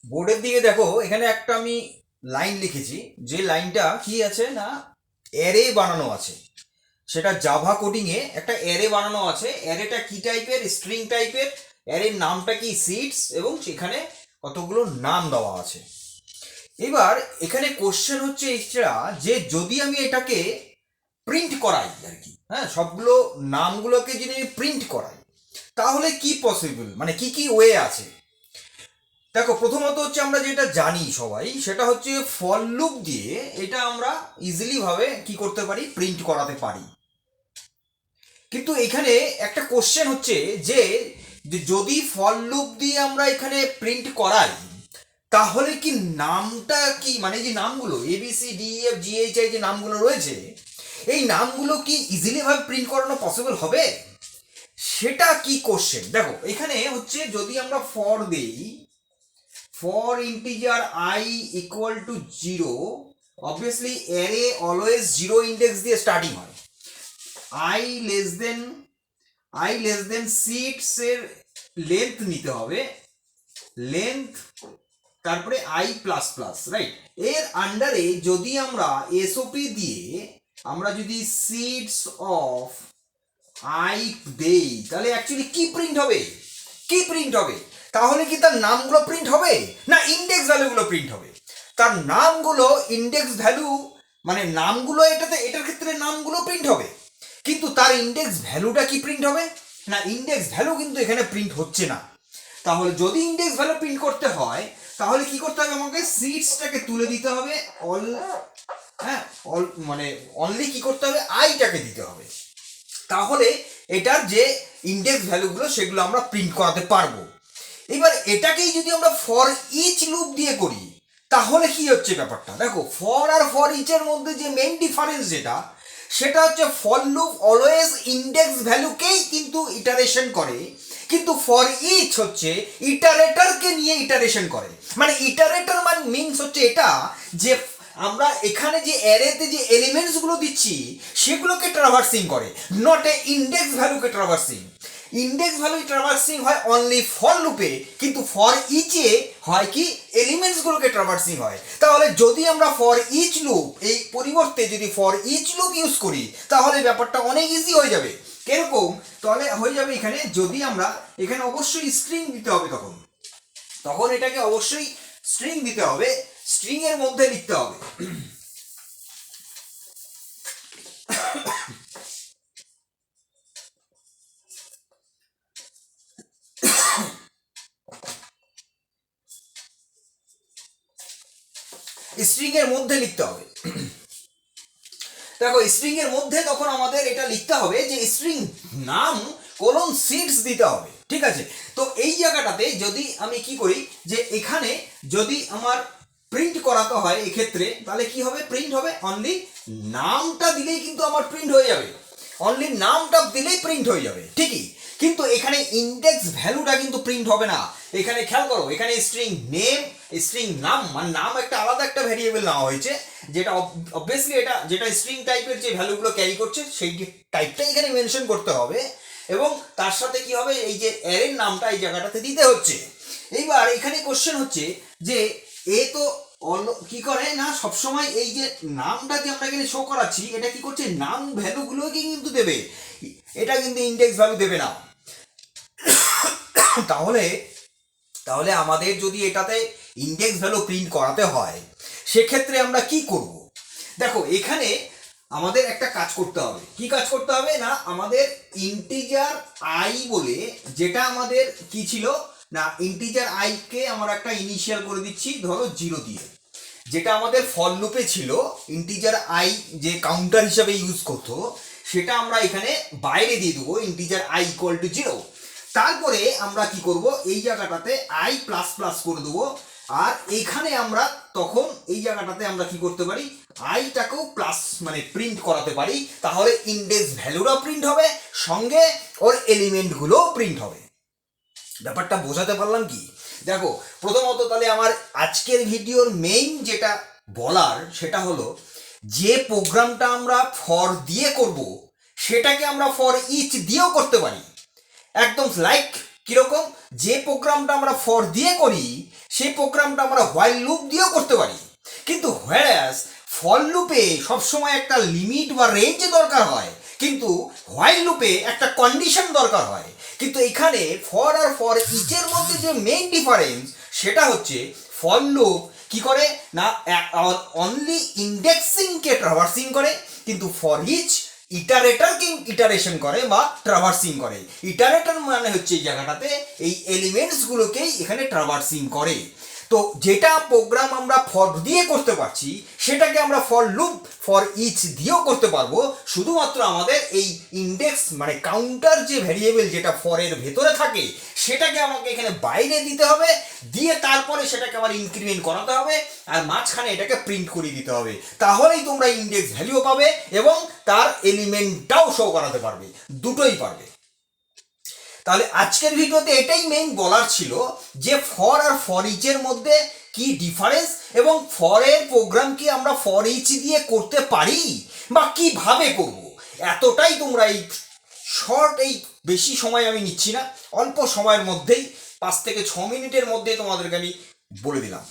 বোর্ডের দিকে দেখো, এখানে একটা আমি লাইন লিখেছি, যে লাইনটা কি আছে না, অ্যারে বানানো আছে। সেটা জাভা কোডিং এ একটা অ্যারে বানানো আছে। অ্যারেটা কি টাইপের? স্ট্রিং টাইপের। অ্যারের নামটা কি? সিডস, এবং সেখানে কতগুলো নাম দেওয়া আছে। এবার এখানে কোশ্চেন হচ্ছে এক্সট্রা, যে যদি আমি এটাকে প্রিন্ট করাই আর কি, হ্যাঁ, সবগুলো নামগুলোকে যদি আমি প্রিন্ট করাই, তাহলে কি পসিবল, মানে কি কি ওয়ে আছে। দেখো, প্রথমত হচ্ছে আমরা যেটা জানি সবাই, সেটা হচ্ছে ফর লুপ দিয়ে এটা আমরা ইজিলি ভাবে কি করতে পারি, প্রিন্ট করাতে পারি। কিন্তু এখানে একটা কোশ্চেন হচ্ছে যে যদি ফর লুপ দিয়ে আমরা এখানে প্রিন্ট করাই, তাহলে কি নামটা কি, মানে যে নামগুলো ABCDEFGHI যে নামগুলো রয়েছে, এই নামগুলো কি ইজিলি ভাবে প্রিন্ট করানো পসিবল হবে? সেটা কি কোশ্চেন। দেখো এখানে হচ্ছে, যদি আমরা ফর দেই, for integer I equal to 0, obviously array always 0 index দিয়ে স্টার্টিং হয়। I less than seeds এর লেন্থ নিতে হবে, লেন্থ, তারপরে I প্লাস প্লাস, রাইট। এর আন্ডারে যদি আমরা এসওপি দিয়ে আমরা যদি সিডস অফ আই দেই, তাহলে অ্যাকচুয়ালি কি প্রিন্ট হবে? কি প্রিন্ট হবে? তাহলে কি তার নামগুলো প্রিন্ট হবে, না ইন্ডেক্স ভ্যালুগুলো প্রিন্ট হবে? তার নামগুলো, ইন্ডেক্স ভ্যালু, মানে নামগুলো, এটার ক্ষেত্রে নামগুলো প্রিন্ট হবে, কিন্তু তার ইন্ডেক্স ভ্যালুটা কি প্রিন্ট হবে? না, ইন্ডেক্স ভ্যালু কিন্তু এখানে প্রিন্ট হচ্ছে না। তাহলে যদি ইন্ডেক্স ভ্যালু প্রিন্ট করতে হয়, তাহলে কি করতে হবে? আমাকে সিডসটাকে তুলে দিতে হবে, অল, হ্যাঁ, অল মানে অনলি কি করতে হবে, আইটাকে দিতে হবে। তাহলে এটার যে ইন্ডেক্স ভ্যালুগুলো সেগুলো আমরা প্রিন্ট করাতে পারবো। এবার এটাকেই যদি আমরা ফর ইচ লুপ দিয়ে করি, তাহলে কি হচ্ছে ব্যাপারটা? দেখো, ফর আর ফর ইচের মধ্যে যে মেইন ডিফারেন্স যেটা, সেটা হচ্ছে ফর লুপ অলওয়েজ ইন্ডেক্স ভ্যালুকেই কিন্তু ইটারেশন করে, কিন্তু ফর ইচ হচ্ছে ইটারেটরকে নিয়ে ইটারেশন করে। মানে ইটারেটর মানে মিনস হচ্ছে এটা, যে আমরা এখানে যে অ্যারেতে যে এলিমেন্টস গুলো দিচ্ছি সেগুলোকে ট্রাভার্সিং করে, নট এ ইন্ডেক্স ভ্যালুকে ট্রাভার্সিং। ইন্ডেক্স ভ্যালু ট্রাভার্সিং হয় অনলি ফর লুপে, কিন্তু ফর ইচে হয় কি, এলিমেন্টস গুলোকে ট্রাভার্সিং হয়। তাহলে যদি আমরা ফর ইচ লুপ এই পরিবর্তে যদি ফর ইচ লুপ ইউজ করি, তাহলে ব্যাপারটা অনেক ইজি হয়ে যাবে। কিরকম? তাহলে হয়ে যাবে এখানে, যদি আমরা এখানে অবশ্যই স্ট্রিং দিতে হবে, তখন তখন এটাকে অবশ্যই স্ট্রিং দিতে হবে, স্ট্রিং এর মধ্যে লিখতে হবে স্ট্রিং এর মধ্যে লিখতে হবে। দেখো, স্ট্রিং এর মধ্যে তখন আমাদের এটা লিখতে হবে যে স্ট্রিং নাম কোলন সিডস দিতে হবে, ঠিক আছে? তো এই জায়গাটাতে যদি আমি কি করি, যে এখানে যদি আমার প্রিন্ট করাতে হয় এক্ষেত্রে, তাহলে কি হবে? প্রিন্ট হবে অনলি নামটা দিলেই কিন্তু আমার প্রিন্ট হয়ে যাবে, অনলি নামটা দিলেই প্রিন্ট হয়ে যাবে, ঠিকই। কিন্তু এখানে ইন্ডেক্স ভ্যালুটা কিন্তু প্রিন্ট হবে না। এখানে খেয়াল করো, এখানে স্ট্রিং নেম, স্ট্রিং নাম, মানে নাম একটা আলাদা একটা ভ্যারিয়েবল নেওয়া হয়েছে, যেটা অবভিয়াসলি এটা যেটা স্ট্রিং টাইপের যে ভ্যালুগুলো ক্যারি করছে সেই টাইপটাই এখানে মেনশন করতে হবে, এবং তার সাথে কি হবে, এই যে অ্যারের নামটা এই জায়গাটাতে দিতে হচ্ছে। এইবার এখানে কোশ্চেন হচ্ছে যে এ তো কি করে না, সবসময় এই যে নামটা যে আমরা এখানে শো করাচ্ছি, এটা কি করছে, নাম ভ্যালুগুলোকে কিন্তু দেবে, এটা কিন্তু ইন্ডেক্স ভ্যালু দেবে না। তাহলে তাহলে আমাদের যদি এটাতে ইন্ডেক্স ভ্যালু প্রিন্ট করাতে হয়, সেক্ষেত্রে আমরা কি করব? দেখো, এখানে আমাদের একটা কাজ করতে হবে। কি কাজ করতে হবে না, আমাদের ইন্টিজার আই বলে, যেটা আমাদের কি ছিল না, ইন্টিজার আই কে আমরা একটা ইনিশিয়াল করে দিচ্ছি, ধরো 0 দিয়ে, যেটা আমাদের ফর লুপে ছিল, ইন্টিজার আই যে কাউন্টার হিসাবে ইউজ করতো, সেটা আমরা এখানে বাইরে দিয়ে দেবো, ইন্টিজার আই ইকুয়াল টু 0। তারপরে আমরা কি করব, এই জায়গাটাতে আই প্লাস প্লাস করে দেবো, আর এখানে আমরা তখন এই জায়গাটাতে আমরা কি করতে পারি, আইটাকেও প্লাস মানে প্রিন্ট করাতে পারি। তাহলে ইন্ডেক্স ভ্যালুটা প্রিন্ট হবে, সঙ্গে ওর এলিমেন্টগুলোও প্রিন্ট হবে। ব্যাপারটা বোঝাতে পারলাম কি? দেখো, প্রথমত তাহলে আমার আজকের ভিডিওর মেইন যেটা বলার, সেটা হলো যে প্রোগ্রামটা আমরা ফর দিয়ে করব, সেটাকে আমরা ফর ইচ দিয়েও করতে পারি। একদম লাইক কিরকম, যে প্রোগ্রামটা আমরা ফর দিয়ে করি সেই প্রোগ্রামটা আমরা হোয়াইল লুপ দিয়েও করতে পারি। কিন্তু হোয়ারাস ফর লুপে সবসময় একটা লিমিট বা রেঞ্জ দরকার হয়, কিন্তু হোয়াইল লুপে একটা কন্ডিশন দরকার হয়। কিন্তু এখানে ফর আর ফর ইচের মধ্যে যে মেইন ডিফারেন্স সেটা হচ্ছে ফর লুপ কি করে না অনলি ইন্ডেক্সিংকে ট্রাভার্সিং করে, কিন্তু ফর ইচ ইটারেটরকে ইটারেশন করে বা ট্রাভার্সিং করে। ইটারেটর মানে হচ্ছে এই জায়গাটাতে এই এলিমেন্টসগুলোকেই এখানে ট্রাভার্সিং করে। তো যেটা প্রোগ্রাম আমরা ফর দিয়ে করতে পারছি সেটাকে আমরা ফর লুপ ফর ইচ দিয়েও করতে পারবো, শুধুমাত্র আমাদের এই ইন্ডেক্স মানে কাউন্টার যে ভ্যারিয়েবল যেটা ফরের ভেতরে থাকে সেটাকে আমাকে এখানে বাইরে দিতে হবে, দিয়ে তারপরে সেটাকে আবার ইনক্রিমেন্ট করাতে হবে, আর মাঝখানে এটাকে প্রিন্ট করে দিতে হবে। তাহলেই তোমরা ইন্ডেক্স ভ্যালুও পাবে এবং তার এলিমেন্টটাও শো করাতে পারবে, দুটোই পারবে। তাহলে আজকের ভিডিওতে এটাই মেইন বলার ছিল যে ফর আর ফর ইচের মধ্যে কি ডিফারেন্স, এবং ফরের প্রোগ্রাম কি আমরা ফর ইচ দিয়ে করতে পারি বা কিভাবে করব। এতটাই তোমরা এই শর্ট, এই বেশি সময় আমি নিচ্ছি না, অল্প সময়ের মধ্যেই 5 থেকে 6 মিনিটের মধ্যে তোমাদেরকে আমি বলে দিলাম।